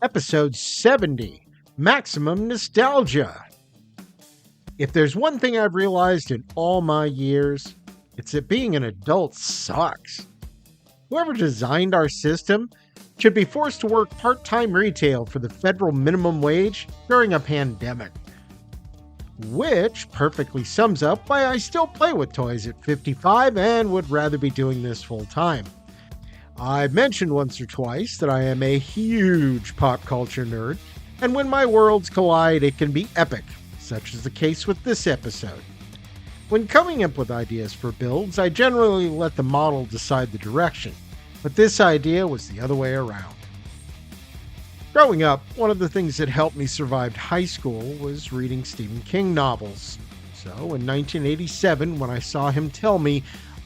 Episode 70, Maximum Nostalgia. If there's one thing I've realized in all my years, it's that being an adult sucks. Whoever designed our system should be forced to work part-time retail for the federal minimum wage during a pandemic. Which perfectly sums up why I still play with toys at 55 and would rather be doing this full-time. I've mentioned once or twice that I am a huge pop culture nerd, and when my worlds collide, it can be epic, such is the case with this episode. When coming up with ideas for builds, I generally let the model decide the direction, but this idea was the other way around. Growing up, one of the things that helped me survive high school was reading Stephen King novels. So in 1987, when I saw him tell me,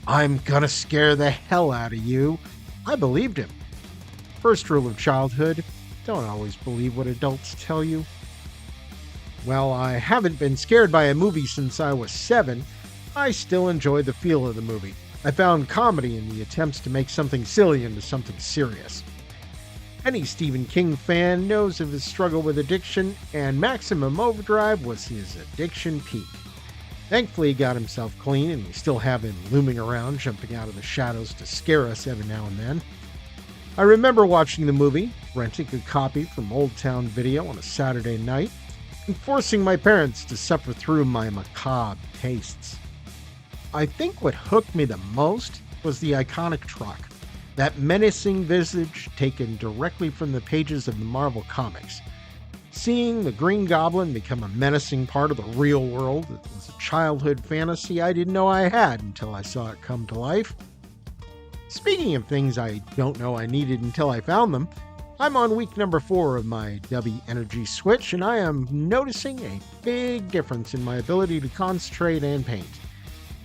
"I'm gonna scare the hell out of you," I believed him. First rule of childhood, don't always believe what adults tell you. Well, I haven't been scared by a movie since I was 7. I still enjoy the feel of the movie. I found comedy in the attempts to make something silly into something serious. Any Stephen King fan knows of his struggle with addiction, and Maximum Overdrive was his addiction peak. Thankfully, he got himself clean, and we still have him looming around, jumping out of the shadows to scare us every now and then. I remember watching the movie, renting a copy from Old Town Video on a Saturday night, and forcing my parents to suffer through my macabre tastes. I think what hooked me the most was the iconic truck, that menacing visage taken directly from the pages of the Marvel Comics. Seeing the Green Goblin become a menacing part of the real world was a childhood fantasy I didn't know I had until I saw it come to life. Speaking of things I don't know I needed until I found them, I'm on week number 4 of my W Energy switch, and I am noticing a big difference in my ability to concentrate and paint.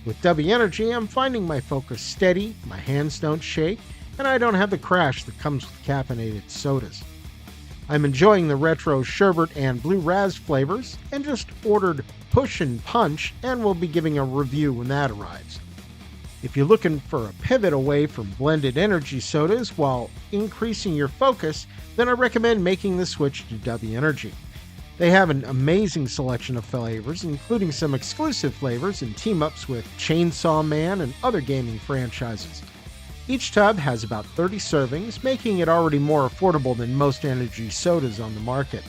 With W Energy, I'm finding my focus steady, my hands don't shake, and I don't have the crash that comes with caffeinated sodas. I'm enjoying the retro sherbet and blue raz flavors, and just ordered Push and Punch and will be giving a review when that arrives. If you're looking for a pivot away from blended energy sodas while increasing your focus, then I recommend making the switch to W Energy. They have an amazing selection of flavors, including some exclusive flavors and team-ups with Chainsaw Man and other gaming franchises. Each tub has about 30 servings, making it already more affordable than most energy sodas on the market.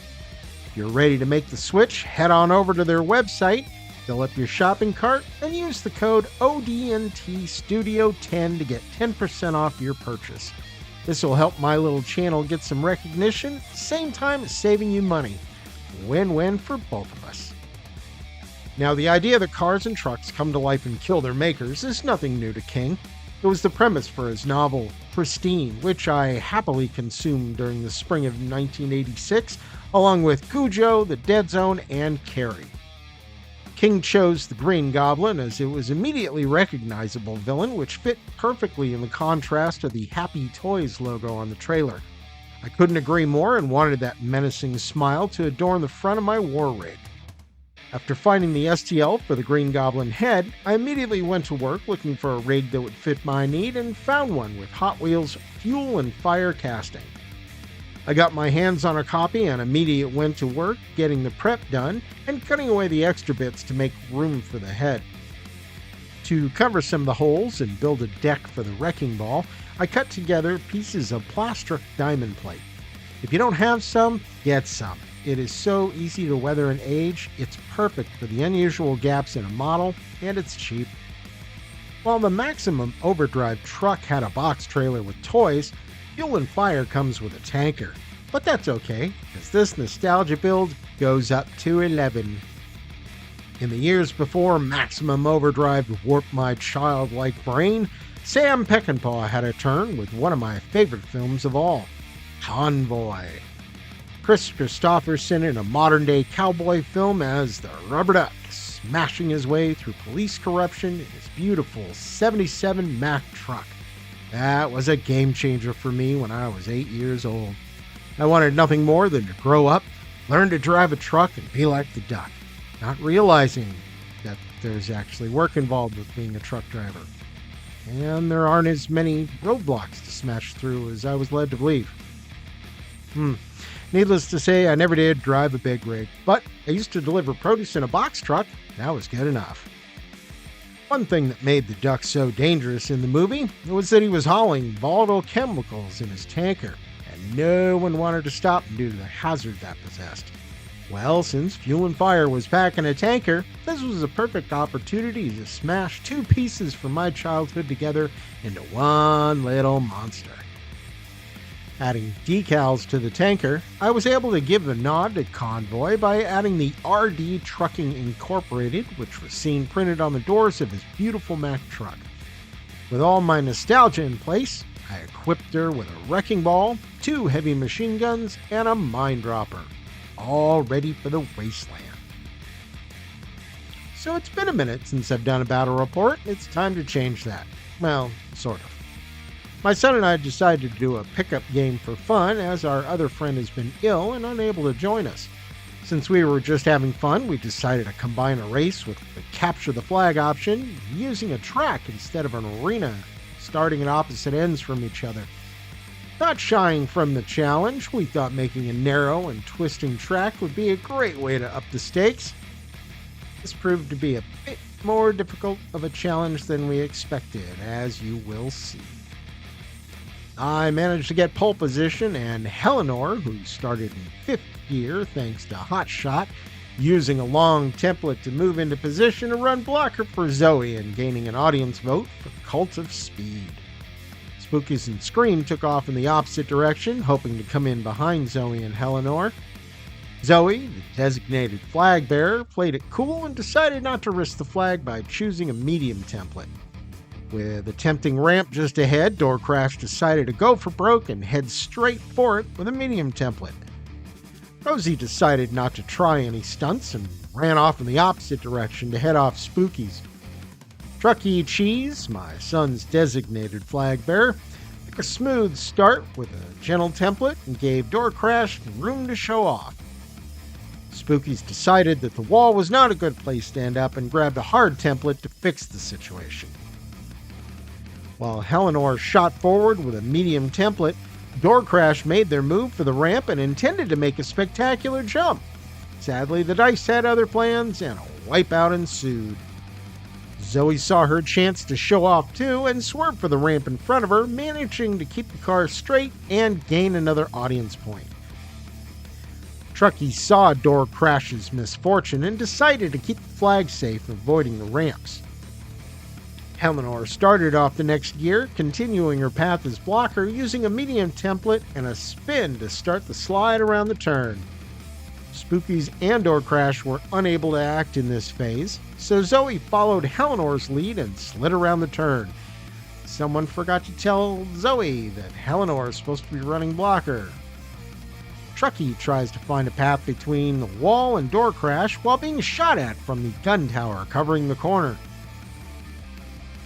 If you're ready to make the switch, head on over to their website, fill up your shopping cart, and use the code ODNTStudio10 to get 10% off your purchase. This will help my little channel get some recognition, at the same time as saving you money. Win-win for both of us. Now, the idea that cars and trucks come to life and kill their makers is nothing new to King. It was the premise for his novel Pristine, which I happily consumed during the spring of 1986, along with Cujo, The Dead Zone, and Carrie. King chose the Green Goblin as it was immediately recognizable villain, which fit perfectly in the contrast of the Happy Toys logo on the trailer. I couldn't agree more and wanted that menacing smile to adorn the front of my war rig. After finding the STL for the Green Goblin head, I immediately went to work looking for a rig that would fit my need and found one with Hot Wheels fuel and fire casting. I got my hands on a copy and immediately went to work getting the prep done and cutting away the extra bits to make room for the head. To cover some of the holes and build a deck for the wrecking ball, I cut together pieces of plastic diamond plate. If you don't have some, get some. It is so easy to weather and age, it's perfect for the unusual gaps in a model, and it's cheap. While the Maximum Overdrive truck had a box trailer with toys, Fuel and Fire comes with a tanker. But that's okay, because this nostalgia build goes up to 11. In the years before Maximum Overdrive warped my childlike brain, Sam Peckinpah had a turn with one of my favorite films of all, Convoy. Chris Christopherson in a modern-day cowboy film as the Rubber Duck, smashing his way through police corruption in his beautiful 77 Mack truck. That was a game-changer for me when I was 8 years old. I wanted nothing more than to grow up, learn to drive a truck, and be like the Duck, not realizing that there's actually work involved with being a truck driver. And there aren't as many roadblocks to smash through as I was led to believe. Needless to say, I never did drive a big rig, but I used to deliver produce in a box truck. That was good enough. One thing that made the duck so dangerous in the movie was that he was hauling volatile chemicals in his tanker, and no one wanted to stop him due to the hazard that possessed. Well, since fuel and fire was back in a tanker, this was a perfect opportunity to smash two pieces from my childhood together into one little monster. Adding decals to the tanker, I was able to give a nod to Convoy by adding the RD Trucking Incorporated, which was seen printed on the doors of his beautiful Mack truck. With all my nostalgia in place, I equipped her with a wrecking ball, 2 heavy machine guns, and a mine dropper, all ready for the wasteland. So it's been a minute since I've done a battle report. It's time to change that. Well, sort of. My son and I decided to do a pickup game for fun as our other friend has been ill and unable to join us. Since we were just having fun, we decided to combine a race with the capture the flag option using a track instead of an arena, starting at opposite ends from each other. Not shying from the challenge, we thought making a narrow and twisting track would be a great way to up the stakes. This proved to be a bit more difficult of a challenge than we expected, as you will see. I managed to get pole position, and Eleanor, who started in 5th gear thanks to Hot Shot, using a long template to move into position to run blocker for Zoe and gaining an audience vote for Cult of Speed. Spookies and Scream took off in the opposite direction, hoping to come in behind Zoe and Eleanor. Zoe, the designated flag bearer, played it cool and decided not to risk the flag by choosing a medium template. With a tempting ramp just ahead, Door Crash decided to go for broke and head straight for it with a medium template. Rosie decided not to try any stunts and ran off in the opposite direction to head off Spookies. Truckee Cheese, my son's designated flag bearer, took a smooth start with a gentle template and gave Door Crash room to show off. Spookies decided that the wall was not a good place to end up and grabbed a hard template to fix the situation. While Eleanor shot forward with a medium template, Door Crash made their move for the ramp and intended to make a spectacular jump. Sadly, the dice had other plans and a wipeout ensued. Zoe saw her chance to show off too and swerved for the ramp in front of her, managing to keep the car straight and gain another audience point. Truckee saw Door Crash's misfortune and decided to keep the flag safe, avoiding the ramps. Eleanor started off the next gear, continuing her path as blocker using a medium template and a spin to start the slide around the turn. Spookies and Door Crash were unable to act in this phase, so Zoe followed Eleanor's lead and slid around the turn. Someone forgot to tell Zoe that Eleanor is supposed to be running blocker. Truckee tries to find a path between the wall and Door Crash while being shot at from the gun tower covering the corner.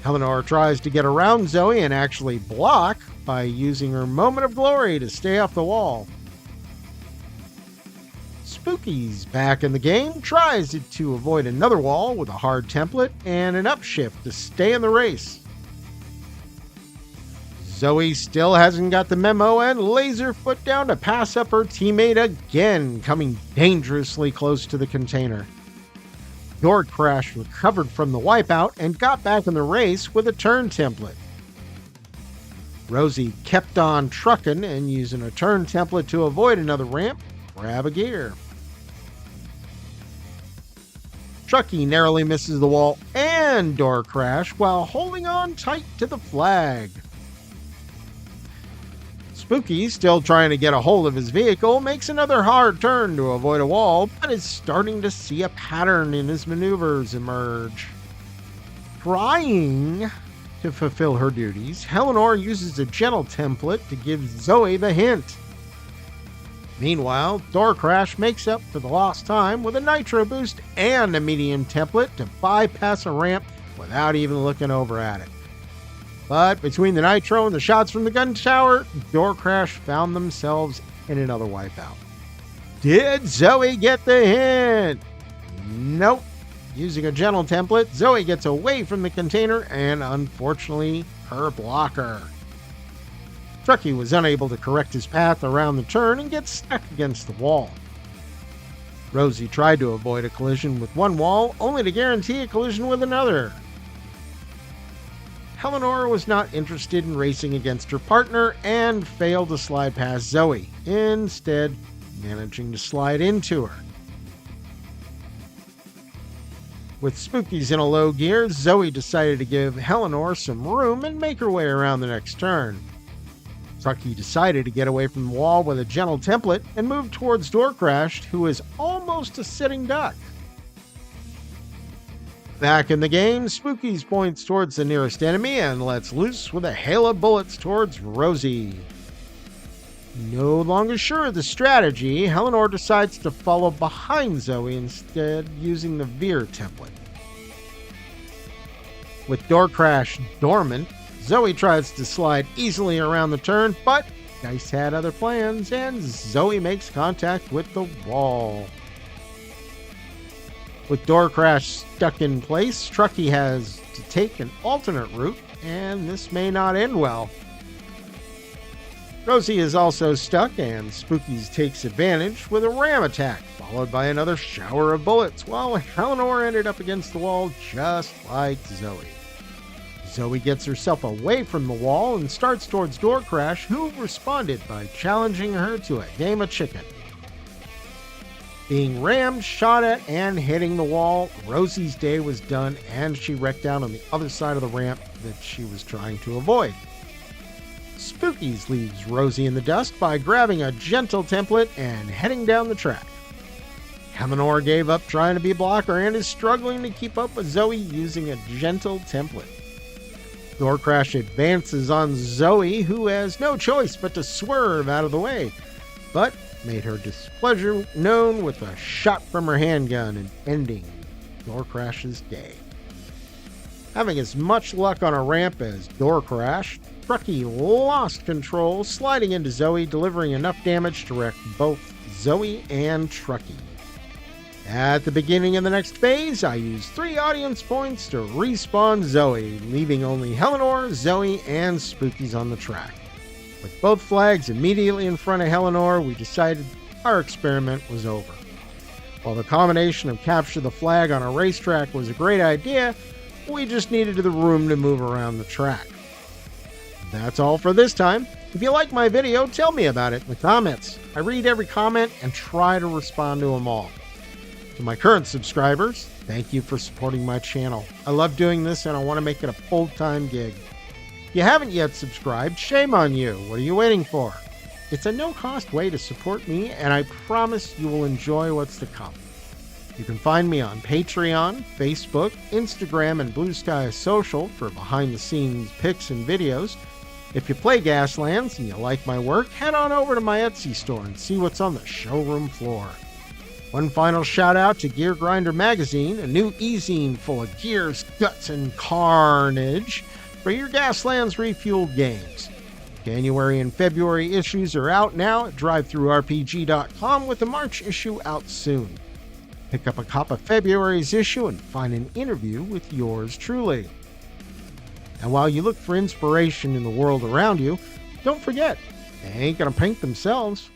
Eleanor tries to get around Zoe and actually block by using her moment of glory to stay off the wall. Spookies, back in the game, tries to avoid another wall with a hard template and an upshift to stay in the race. Zoe still hasn't got the memo and lays her foot down to pass up her teammate again, coming dangerously close to the container. Door Crash recovered from the wipeout and got back in the race with a turn template. Rosie kept on trucking and using a turn template to avoid another ramp, grab a gear. Truckee narrowly misses the wall and Door Crash while holding on tight to the flag. Spooky, still trying to get a hold of his vehicle, makes another hard turn to avoid a wall, but is starting to see a pattern in his maneuvers emerge. Trying to fulfill her duties, Eleanor uses a gentle template to give Zoe the hint. Meanwhile, Door Crash makes up for the lost time with a nitro boost and a medium template to bypass a ramp without even looking over at it. But between the nitro and the shots from the gun tower, Door Crash found themselves in another wipeout. Did Zoe get the hint? Nope. Using a gentle template, Zoe gets away from the container and, unfortunately, her blocker. Truckee was unable to correct his path around the turn and gets stuck against the wall. Rosie tried to avoid a collision with one wall, only to guarantee a collision with another. Eleanor was not interested in racing against her partner and failed to slide past Zoe, instead managing to slide into her. With Spookies in a low gear, Zoe decided to give Eleanor some room and make her way around the next turn. Truckee decided to get away from the wall with a gentle template and moved towards Doorcrashed, who is almost a sitting duck. Back in the game, Spookies points towards the nearest enemy and lets loose with a hail of bullets towards Rosie. No longer sure of the strategy, Eleanor decides to follow behind Zoe instead, using the veer template. With Doorcrash dormant, Zoe tries to slide easily around the turn, but Dice had other plans, and Zoe makes contact with the wall. With Doorcrash stuck in place, Truckee has to take an alternate route, and this may not end well. Rosie is also stuck, and Spookies takes advantage with a ram attack, followed by another shower of bullets, while Eleanor ended up against the wall just like Zoe. Zoe gets herself away from the wall and starts towards Doorcrash, who responded by challenging her to a game of chicken. Being rammed, shot at, and hitting the wall, Rosie's day was done, and she wrecked out on the other side of the ramp that she was trying to avoid. Spookies leaves Rosie in the dust by grabbing a gentle template and heading down the track. Eleanor gave up trying to be a blocker and is struggling to keep up with Zoe using a gentle template. Doorcrash advances on Zoe, who has no choice but to swerve out of the way, but made her displeasure known with a shot from her handgun and ending Doorcrash's day. Having as much luck on a ramp as Doorcrash, Truckee lost control, sliding into Zoe, delivering enough damage to wreck both Zoe and Truckee. At the beginning of the next phase, I used 3 audience points to respawn Zoe, leaving only Eleanor, Zoe, and Spookies on the track. With both flags immediately in front of Eleanor, we decided our experiment was over. While the combination of capture the flag on a racetrack was a great idea, we just needed the room to move around the track. That's all for this time. If you like my video, tell me about it in the comments. I read every comment and try to respond to them all. To my current subscribers, thank you for supporting my channel. I love doing this and I want to make it a full-time gig. If you haven't yet subscribed, shame on you. What are you waiting for? It's a no-cost way to support me, and I promise you will enjoy what's to come. You can find me on Patreon, Facebook, Instagram, and Blue Sky Social for behind-the-scenes pics and videos. If you play Gaslands and you like my work, head on over to my Etsy store and see what's on the showroom floor. One final shout out to Gear Grinder Magazine, a new e-zine full of gears, guts, and carnage for your Gaslands refueled games. January and February issues are out now at drivethrurpg.com, with the March issue out soon. Pick up a copy of February's issue and find an interview with yours truly. And while you look for inspiration in the world around you, don't forget, they ain't gonna paint themselves.